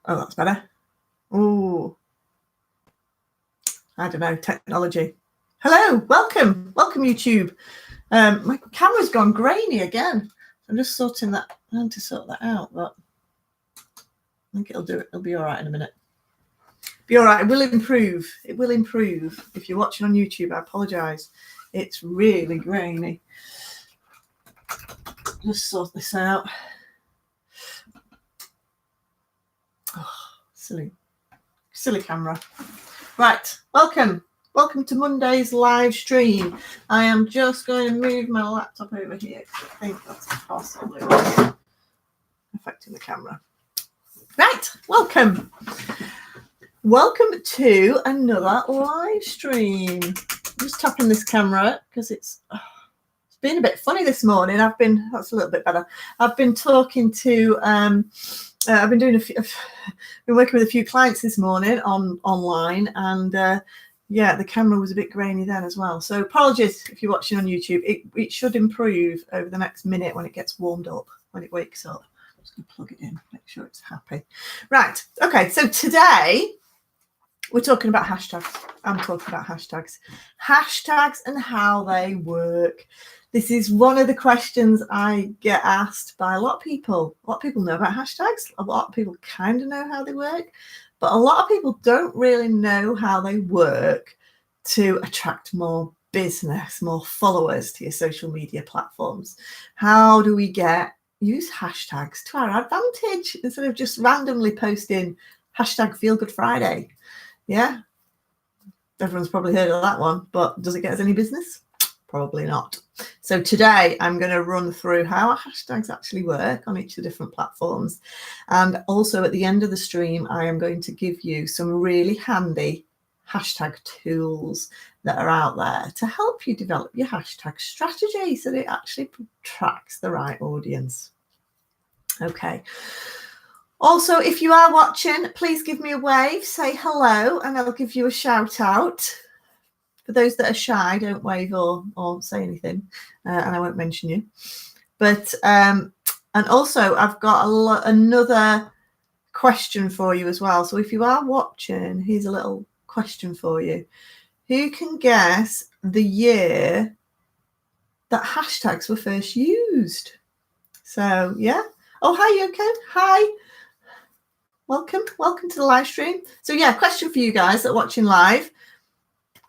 Oh, that's better. Oh, I don't know, technology. Hello, welcome YouTube. My camera's gone grainy again. I'm just sorting that. I need to sort that out, but I think it'll do it. It'll be all right in a minute. Be all right. It will improve. It will improve. If you're watching on YouTube, I apologise. It's really grainy. Just sort this out. Oh, silly camera. Right, welcome to Monday's live stream. I am just going to move my laptop over here because I think that's possibly affecting the camera. Right, welcome to another live stream. I'm just tapping this camera because it's been a bit funny this morning. That's a little bit better. I've been talking to I've been working with a few clients this morning online, and yeah, the camera was a bit grainy then as well. So apologies if you're watching on YouTube. It should improve over the next minute when it gets warmed up, when it wakes up. I'm just going to plug it in, make sure it's happy. Right. Okay. So today we're talking about hashtags. I'm talking about hashtags and how they work. This is one of the questions I get asked by a lot of people. A lot of people know about hashtags. A lot of people kind of know how they work, but a lot of people don't really know how they work to attract more business, more followers to your social media platforms. How do we use hashtags to our advantage instead of just randomly posting hashtag Feel Good Friday? Yeah, everyone's probably heard of that one, but does it get us any business? Probably not. So today I'm going to run through how hashtags actually work on each of the different platforms. And also at the end of the stream, I am going to give you some really handy hashtag tools that are out there to help you develop your hashtag strategy so that it actually attracts the right audience. Okay. Also, if you are watching, please give me a wave, say hello, and I'll give you a shout out. For those that are shy, don't wave or say anything, and I won't mention you. But and also, I've got another question for you as well. So if you are watching, here's a little question for you. Who can guess the year that hashtags were first used? So, yeah. Oh, hi, Yoko. Hi. Welcome to the live stream. So, yeah, question for you guys that are watching live.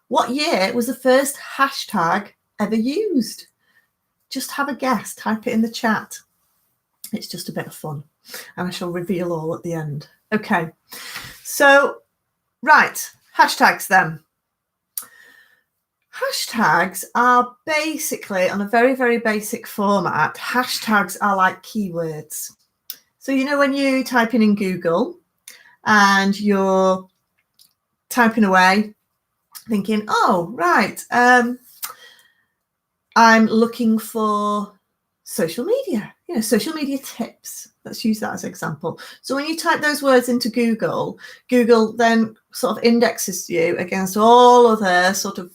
What year was the first hashtag ever used? Just have a guess. Type it in the chat. It's just a bit of fun. And I shall reveal all at the end. Okay. So, right. Hashtags then. Hashtags are basically, on a very, very basic format, hashtags are like keywords. So, you know, when you type in Google and you're typing away, thinking, oh, right, I'm looking for social media, social media tips. Let's use that as an example. So when you type those words into Google then sort of indexes you against all other sort of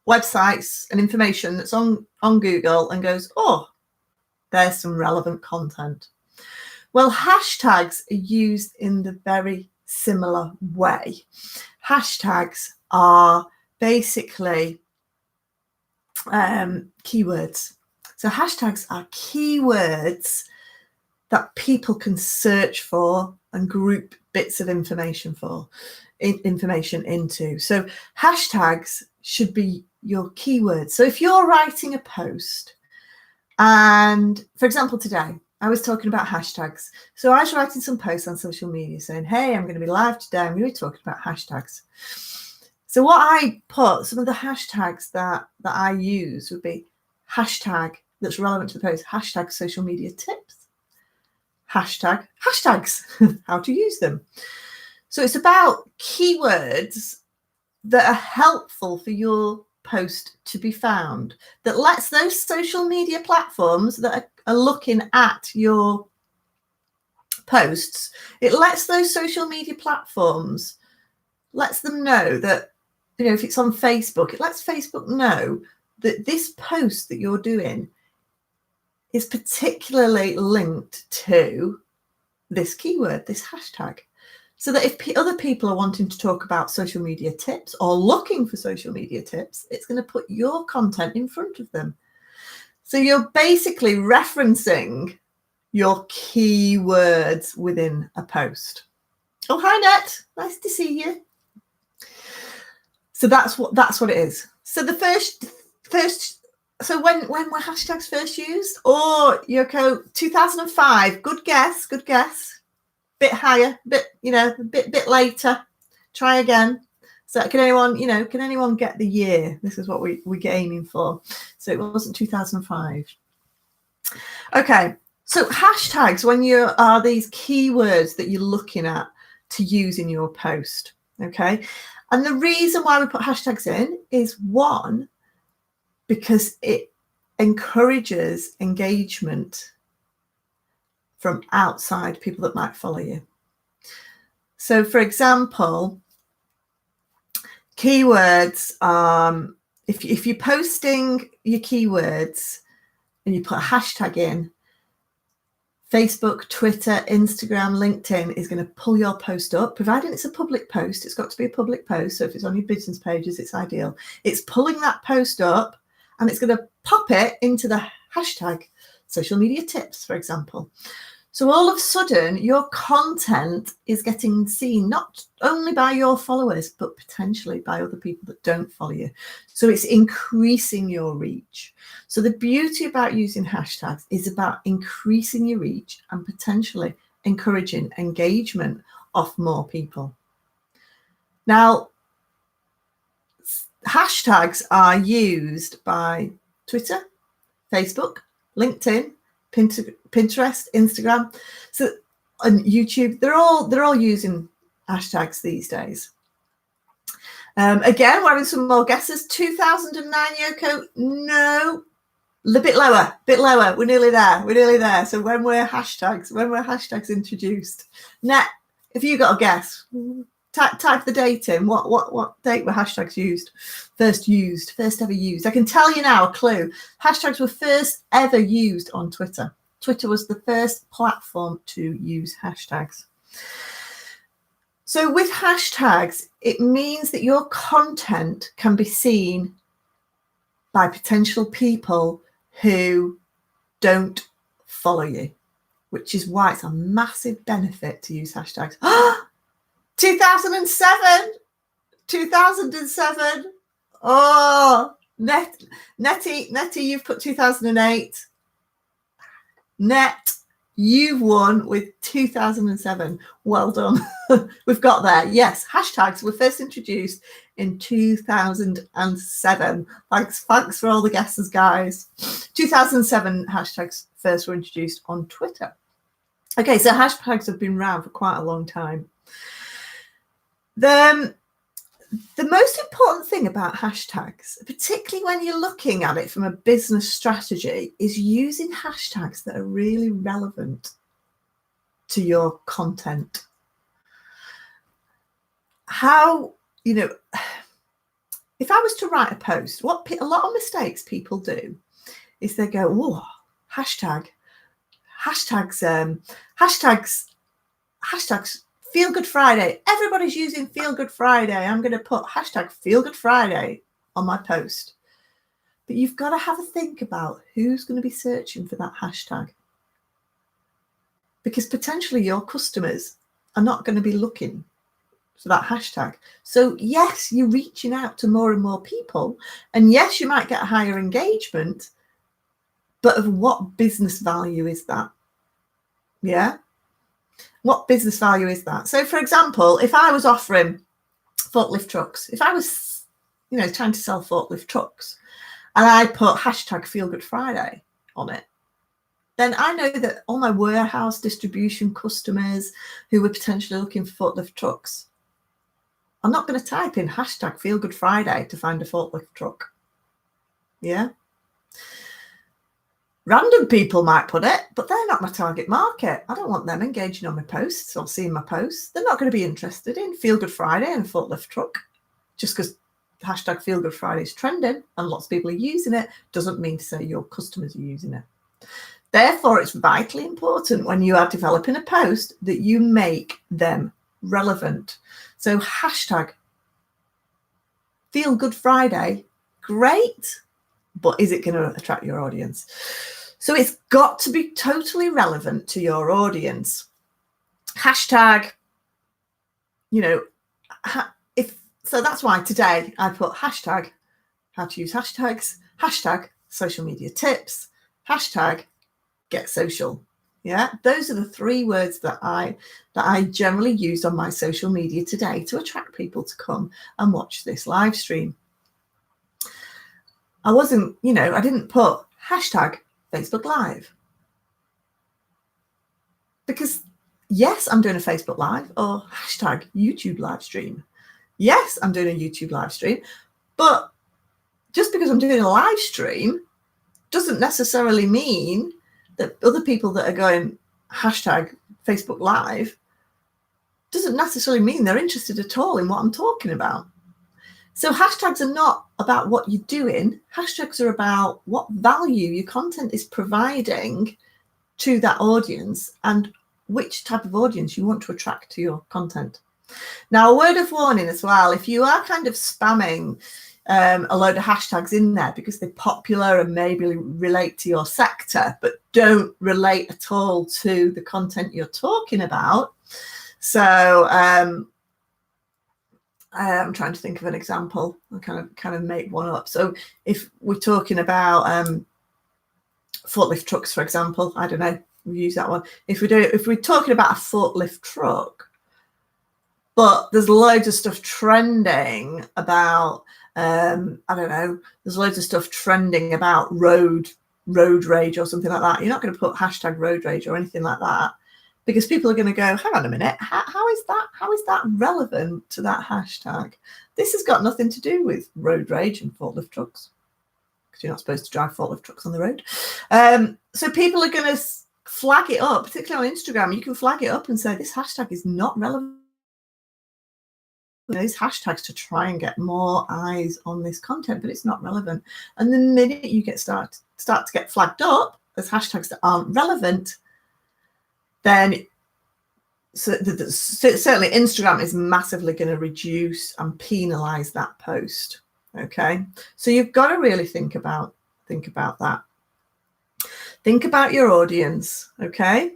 websites and information that's on Google and goes, oh, there's some relevant content. Well, hashtags are used in the very similar way. Hashtags are basically keywords. So hashtags are keywords that people can search for and group bits of information into. So hashtags should be your keywords. So if you're writing a post, and for example, today, I was talking about hashtags. So I was writing some posts on social media saying, hey, I'm going to be live today. I'm going to be talking about hashtags. So what I put, some of the hashtags that I use would be hashtag that's relevant to the post, hashtag social media tips, hashtag hashtags, how to use them. So it's about keywords that are helpful for your post to be found, that lets those social media platforms that are looking at your posts, it lets those social media platforms, lets them know that, if it's on Facebook, it lets Facebook know that this post that you're doing is particularly linked to this keyword, this hashtag. so that if other people are wanting to talk about social media tips or looking for social media tips, it's going to put your content in front of them. So you're basically referencing your keywords within a post. Oh, hi, Net. Nice to see you. So that's what it is. So the first. So when were hashtags first used? Oh, Yoko, 2005. Good guess. Bit higher, a bit later. Try again. So can anyone get the year? This is what we get aiming for. So it wasn't 2005. Okay. So hashtags, when you are these keywords that you're looking at to use in your post. Okay. And the reason why we put hashtags in is, one, because it encourages engagement from outside people that might follow you. So, for example, keywords, if you're posting your keywords and you put a hashtag in, Facebook, Twitter, Instagram, LinkedIn is going to pull your post up, providing it's a public post. It's got to be a public post. So if it's on your business pages, it's ideal. It's pulling that post up and it's going to pop it into the hashtag social media tips, for example. So all of a sudden, your content is getting seen not only by your followers, but potentially by other people that don't follow you. So it's increasing your reach. So the beauty about using hashtags is about increasing your reach and potentially encouraging engagement of more people. Now, hashtags are used by Twitter, Facebook, LinkedIn, Pinterest, Instagram, and YouTube. They're all using hashtags these days. Again, we're having some more guesses. 2009, Yoko? No, a bit lower. We're nearly there. So when were hashtags introduced? Net, if you got a guess, type the date in. What date were hashtags first ever used? I can tell you now a clue. Hashtags were first ever used on Twitter. Twitter was the first platform to use hashtags. So with hashtags, it means that your content can be seen by potential people who don't follow you, which is why it's a massive benefit to use hashtags. 2007. Oh, Nettie, you've put 2008. Net, you've won with 2007. Well done. We've got there. Yes, hashtags were first introduced in 2007. Thanks for all the guesses, guys. 2007 hashtags first were introduced on Twitter. Okay, so hashtags have been around for quite a long time. The most important thing about hashtags, particularly when you're looking at it from a business strategy, is using hashtags that are really relevant to your content. How, if I was to write a post, what a lot of mistakes people do is they go, oh, hashtags, Feel Good Friday. Everybody's using Feel Good Friday. I'm going to put hashtag Feel Good Friday on my post. But you've got to have a think about who's going to be searching for that hashtag. Because potentially your customers are not going to be looking for that hashtag. So yes, you're reaching out to more and more people. And yes, you might get a higher engagement. But of what business value is that? Yeah. What business value is that? So, for example, if I was offering forklift trucks, if I was, trying to sell forklift trucks and I put hashtag Feel Good Friday on it, then I know that all my warehouse distribution customers who were potentially looking for forklift trucks are not going to type in hashtag Feel Good Friday to find a forklift truck. Yeah. Random people might put it, but they're not my target market. I don't want them engaging on my posts or seeing my posts. They're not going to be interested in Feel Good Friday and a forklift truck. Just because hashtag Feel Good Friday is trending and lots of people are using it doesn't mean to say your customers are using it. Therefore, it's vitally important when you are developing a post that you make them relevant. So hashtag Feel Good Friday, great, but is it going to attract your audience? So it's got to be totally relevant to your audience. Hashtag, so that's why today I put hashtag how to use hashtags, hashtag social media tips, hashtag get social. Yeah, those are the 3 words that I generally use on my social media today to attract people to come and watch this live stream. I didn't put hashtag Facebook Live, because yes, I'm doing a Facebook Live, or hashtag YouTube live stream. Yes, I'm doing a YouTube live stream, but just because I'm doing a live stream doesn't necessarily mean that other people that are going hashtag Facebook Live doesn't necessarily mean they're interested at all in what I'm talking about. So hashtags are not about what you're doing. Hashtags are about what value your content is providing to that audience and which type of audience you want to attract to your content. Now, a word of warning as well, if you are kind of spamming a load of hashtags in there because they're popular and maybe relate to your sector, but don't relate at all to the content you're talking about. So I'm trying to think of an example. I'll kind of make one up. So if we're talking about forklift trucks, for example, I don't know, we use that one. If we're talking about a forklift truck, but there's loads of stuff trending about there's loads of stuff trending about road rage or something like that. You're not going to put hashtag road rage or anything like that, because people are going to go, hang on a minute, how is that relevant to that hashtag? This has got nothing to do with road rage and forklift trucks, because you're not supposed to drive forklift trucks on the road. So people are going to flag it up, particularly on Instagram. You can flag it up and say this hashtag is not relevant. These hashtags to try and get more eyes on this content, but it's not relevant. And the minute you start to get flagged up as hashtags that aren't relevant, then certainly Instagram is massively going to reduce and penalize that post. Okay, so you've got to really think about that. Think about your audience. Okay,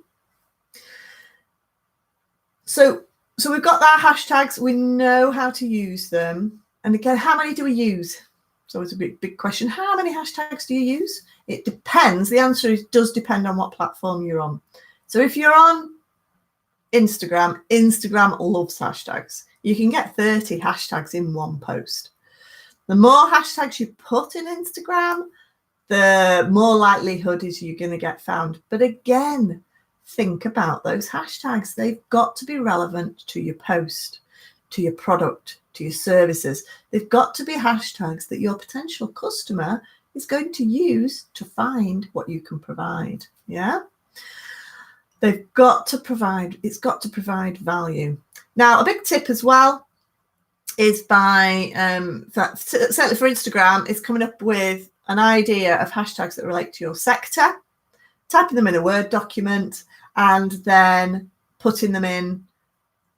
so we've got our hashtags. We know how to use them. And again, how many do we use? So it's a big question. How many hashtags do you use? It depends. The answer does depend on what platform you're on. So if you're on Instagram loves hashtags. You can get 30 hashtags in one post. The more hashtags you put in Instagram, the more likelihood is you're going to get found. But again, think about those hashtags. They've got to be relevant to your post, to your product, to your services. They've got to be hashtags that your potential customer is going to use to find what you can provide. Yeah. It's got to provide value. Now, a big tip as well is by, certainly for Instagram, is coming up with an idea of hashtags that relate to your sector, typing them in a Word document, and then putting them in,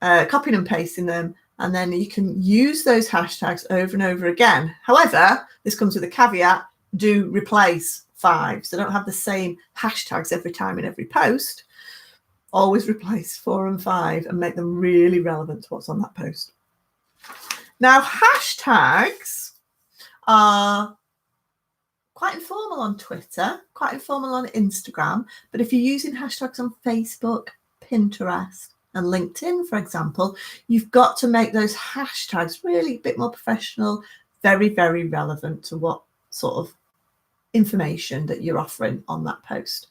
copying and pasting them, and then you can use those hashtags over and over again. However, this comes with a caveat: do replace 5. So don't have the same hashtags every time in every post. Always replace 4 and 5 and make them really relevant to what's on that post. Now, hashtags are quite informal on Twitter, quite informal on Instagram, but if you're using hashtags on Facebook, Pinterest, and LinkedIn, for example, you've got to make those hashtags really a bit more professional, very, very relevant to what sort of information that you're offering on that post.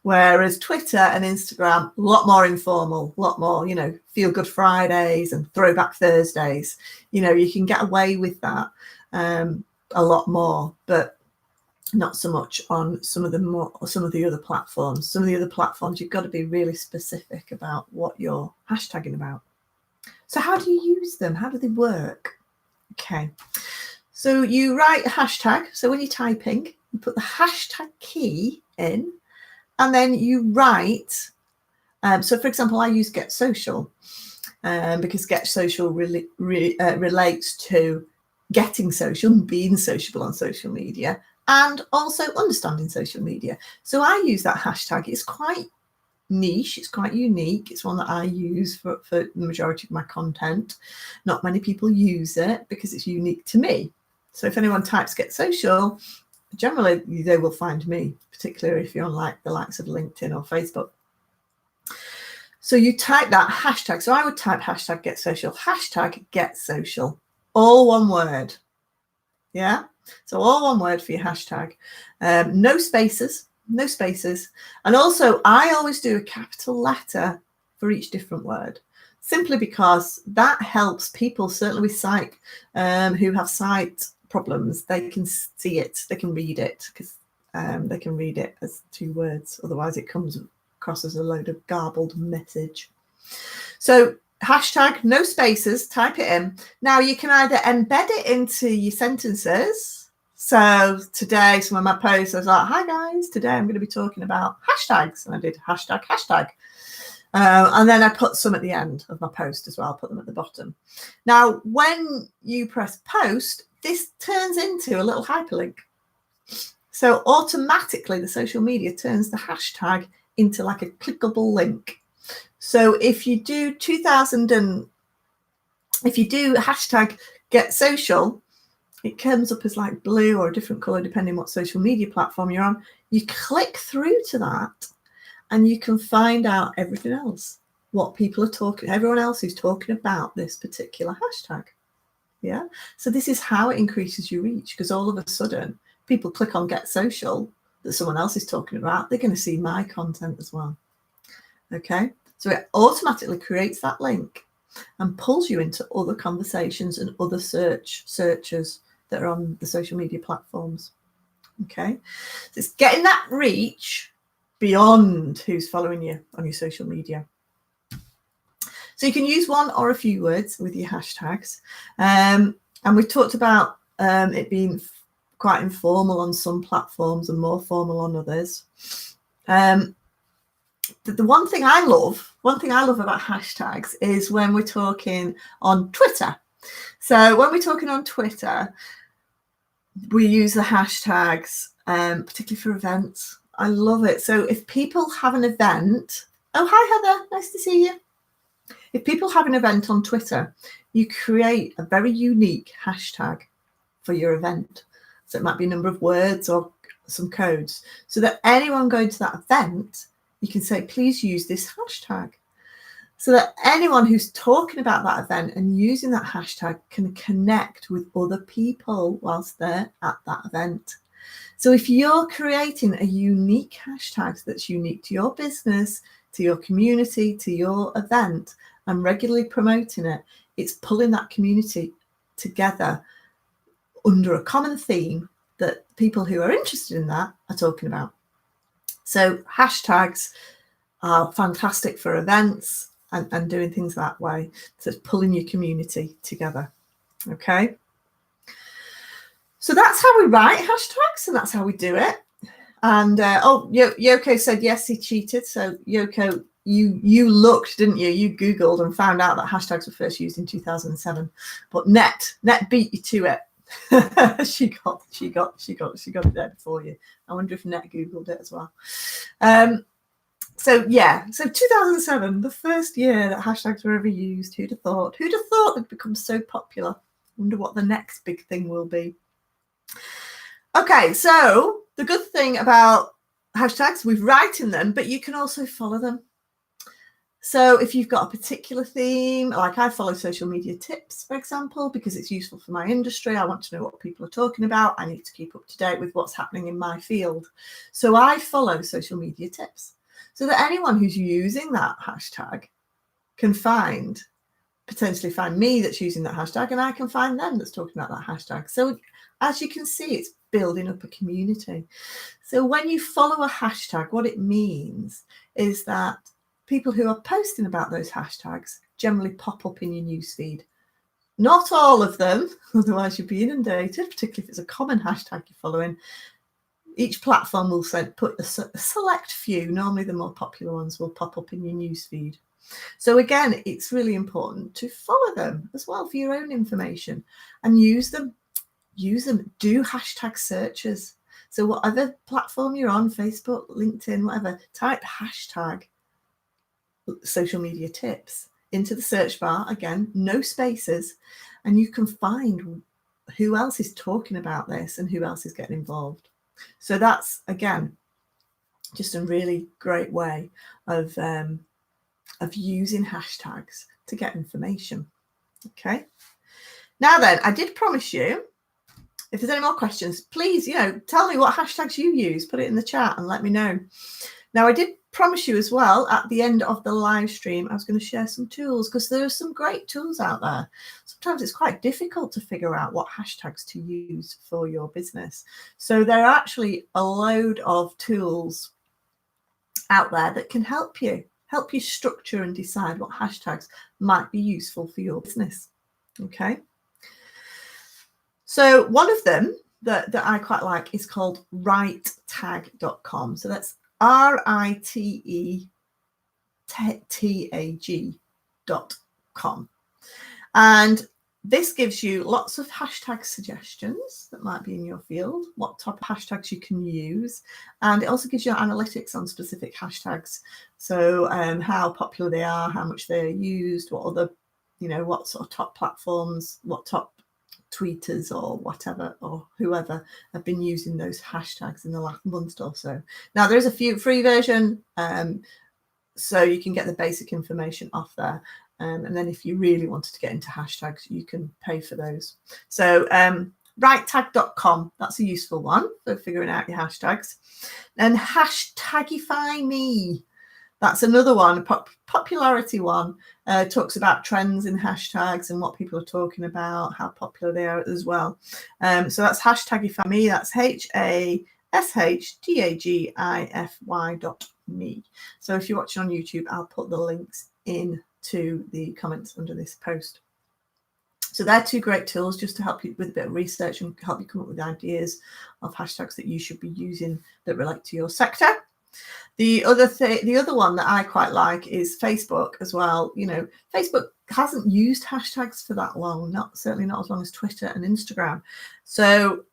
Whereas Twitter and Instagram, a lot more informal, a lot more, Feel Good Fridays and Throwback Thursdays. You can get away with that a lot more, but not so much on some of the other platforms. Some of the other platforms, you've got to be really specific about what you're hashtagging about. So how do you use them? How do they work? Okay. So you write a hashtag. So when you're typing, you put the hashtag key in, and then you write. So for example, I use Get Social. because Get Social relates to getting social and being sociable on social media, and also understanding social media. So I use that hashtag. It's quite niche, it's quite unique. It's one that I use for the majority of my content. Not many people use it because it's unique to me. So if anyone types Get Social, generally they will find me, particularly if you're on like the likes of LinkedIn or Facebook. So you type that hashtag. So I would type hashtag Get Social, hashtag Get Social, all one word. Yeah. So all one word for your hashtag. No spaces, no spaces. And also I always do a capital letter for each different word, simply because that helps people, certainly with sight, who have sight problems. They can see it, they can read it, because they can read it as two words. Otherwise it comes across as a load of garbled message. So hashtag, no spaces, type it in. Now you can either embed it into your sentences. So today, some of my posts, I was like, hi guys, today I'm going to be talking about hashtags. And I did hashtag. And then I put some at the end of my post as well. I'll put them at the bottom. Now, when you press post, this turns into a little hyperlink. So automatically the social media turns the hashtag into like a clickable link. So if you do hashtag Get Social, it comes up as like blue or a different color depending what social media platform you're on. You click through to that and you can find out everything else, what people are talking, everyone else who's talking about this particular hashtag. Yeah. So this is how it increases your reach, because all of a sudden people click on Get Social that someone else is talking about, they're going to see my content as well. Okay. So it automatically creates that link and pulls you into other conversations and other searchers that are on the social media platforms. Okay. So it's getting that reach beyond who's following you on your social media. So you can use one or a few words with your hashtags. And we've talked about it being quite informal on some platforms and more formal on others. The one thing I love about hashtags is when we're talking on Twitter. So when we're talking on Twitter, we use the hashtags, particularly for events. I love it. So if people have an event, oh, hi, Heather, nice to see you. If people have an event on Twitter, you create a very unique hashtag for your event. So it might be a number of words or some codes, so that anyone going to that event, you can say, please use this hashtag, so that anyone who's talking about that event and using that hashtag can connect with other people whilst they're at that event. So if you're creating a unique hashtag that's unique to your business, to your community, to your event, and regularly promoting it, it's pulling that community together under a common theme that people who are interested in that are talking about. So hashtags are fantastic for events and doing things that way. So it's pulling your community together. Okay. So that's how we write hashtags and that's how we do it. And Yoko said, yes, he cheated. So Yoko, you looked, didn't you? You Googled and found out that hashtags were first used in 2007, but Net beat you to it. she got it there before you. I wonder if Net Googled it as well. So 2007, the first year that hashtags were ever used. Who'd have thought they'd become so popular? Wonder what the next big thing will be. Okay, so the good thing about hashtags, we've written them, but you can also follow them. So if you've got a particular theme, like I follow social media tips, for example, because it's useful for my industry. I want to know what people are talking about. I need to keep up to date with what's happening in my field. So I follow social media tips so that anyone who's using that hashtag can potentially find me that's using that hashtag, and I can find them that's talking about that hashtag. So as you can see, it's building up a community. So when you follow a hashtag, what it means is that people who are posting about those hashtags generally pop up in your newsfeed. Not all of them, otherwise you'd be inundated, particularly if it's a common hashtag you're following. Each platform will put a select few, normally the more popular ones, will pop up in your newsfeed. So again, it's really important to follow them as well for your own information and use them. Do hashtag searches. So whatever platform you're on, Facebook, LinkedIn, whatever, type hashtag social media tips into the search bar. Again, no spaces, and you can find who else is talking about this and who else is getting involved. So that's, again, just a really great way of using hashtags to get information. Okay. Now then, I did promise you, if there's any more questions, please, tell me what hashtags you use. Put it in the chat and let me know. Now, I did promise you as well at the end of the live stream, I was going to share some tools, because there are some great tools out there. Sometimes it's quite difficult to figure out what hashtags to use for your business. So there are actually a load of tools out there that can help you structure and decide what hashtags might be useful for your business. Okay. So one of them that I quite like is called writetag.com. So that's RITETAG.com. And this gives you lots of hashtag suggestions that might be in your field, what type of hashtags you can use. And it also gives you analytics on specific hashtags. So how popular they are, how much they're used, what other, what sort of top platforms, what top tweeters or whatever, or whoever have been using those hashtags in the last month or so. Now, there's a few free version, so you can get the basic information off there. And then if you really wanted to get into hashtags, you can pay for those. So writetag.com, that's a useful one for figuring out your hashtags. And Hashtagify Me, that's another one, a popularity one. Talks about trends in hashtags and what people are talking about, how popular they are as well. So that's Hashtagify Me. That's HASHTAGIFY.me. So if you're watching on YouTube, I'll put the links in to the comments under this post. So they're two great tools just to help you with a bit of research and help you come up with ideas of hashtags that you should be using that relate to your sector. The other one that I quite like is Facebook as well. Facebook hasn't used hashtags for that long, certainly not as long as Twitter and Instagram. So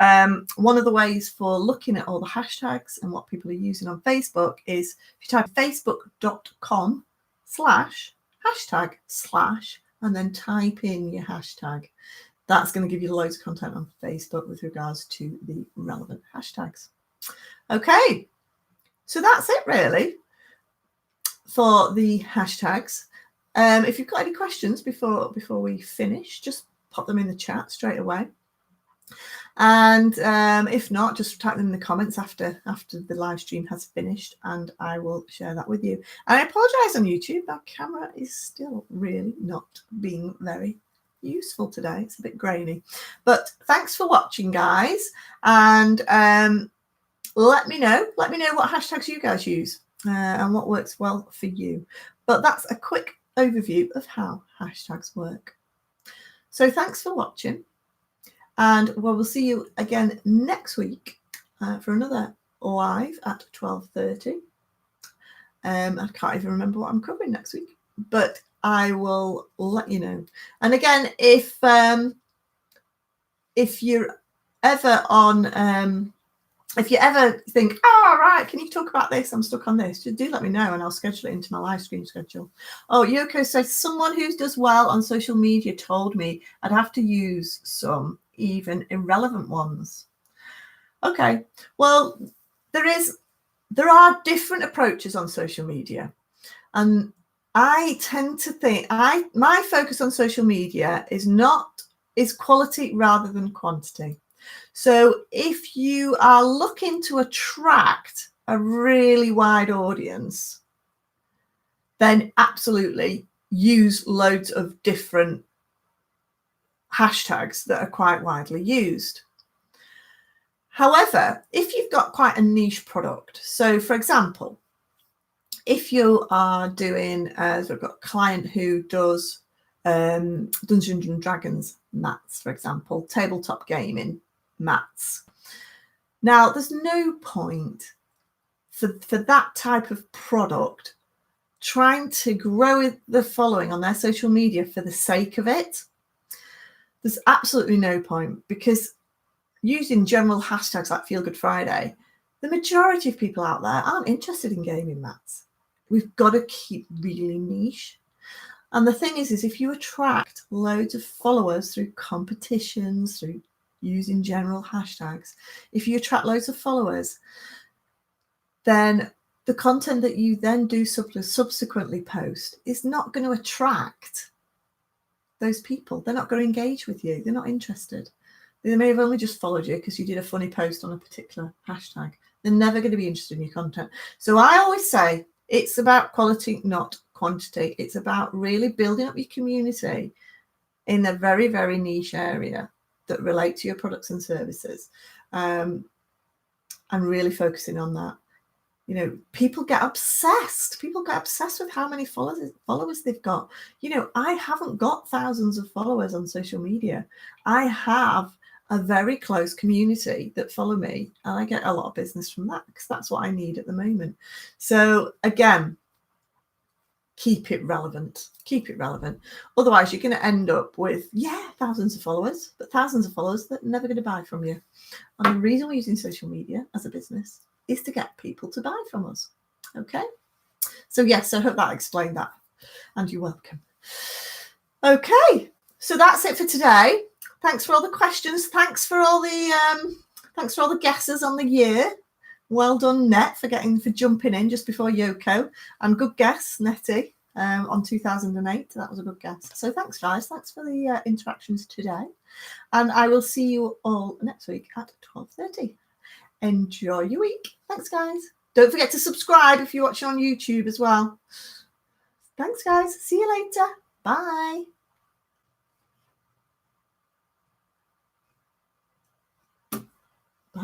one of the ways for looking at all the hashtags and what people are using on Facebook is if you type facebook.com/hashtag/ and then type in your hashtag. That's going to give you loads of content on Facebook with regards to the relevant hashtags. Okay. So that's it really for the hashtags. If you've got any questions before we finish, just pop them in the chat straight away. And if not, just type them in the comments after the live stream has finished, and I will share that with you. And I apologize on YouTube, that camera is still really not being very useful today. It's a bit grainy. But thanks for watching, guys. And let me know what hashtags you guys use and what works well for you. But that's a quick overview of how hashtags work. So thanks for watching. And we'll see you again next week for another live at 12:30. I can't even remember what I'm covering next week, but I will let you know. And again, if you're ever on, if you ever think, oh, right, can you talk about this? I'm stuck on this. Just do let me know and I'll schedule it into my live stream schedule. Oh, Yoko says, someone who does well on social media told me I'd have to use some even irrelevant ones. Okay, well, there are different approaches on social media. And I tend to think my focus on social media is quality rather than quantity. So if you are looking to attract a really wide audience, then absolutely use loads of different hashtags that are quite widely used. However, if you've got quite a niche product, so for example, if you are doing, we've got a client who does Dungeons and Dragons mats, for example, tabletop gaming mats. Now, there's no point for that type of product trying to grow the following on their social media for the sake of it, there's absolutely no point, because using general hashtags like Feel Good Friday, the majority of people out there aren't interested in gaming mats. We've got to keep really niche. And the thing is if you attract loads of followers through competitions, through using general hashtags, if you attract loads of followers, then the content that you then do subsequently post is not going to attract those people. They're not going to engage with you. They're not interested. They may have only just followed you because you did a funny post on a particular hashtag. They're never going to be interested in your content. So I always say it's about quality, not quantity. It's about really building up your community in a very, very niche area that relate to your products and services, and really focusing on that. You know, people get obsessed. People get obsessed with how many followers they've got. You know, I haven't got thousands of followers on social media. I have a very close community that follow me, and I get a lot of business from that because that's what I need at the moment. So again, keep it relevant. Keep it relevant. Otherwise, you're going to end up with, thousands of followers, but thousands of followers that are never going to buy from you. And the reason we're using social media as a business is to get people to buy from us. Okay? So yes, I hope that explained that. And you're welcome. Okay, so that's it for today. Thanks for all the questions. Thanks for all the guesses on the year. Well done, Net, for jumping in just before Yoko. And good guess, Nettie, on 2008. That was a good guess. So thanks, guys. Thanks for the interactions today. And I will see you all next week at 12:30. Enjoy your week. Thanks, guys. Don't forget to subscribe if you're watching on YouTube as well. Thanks, guys. See you later. Bye.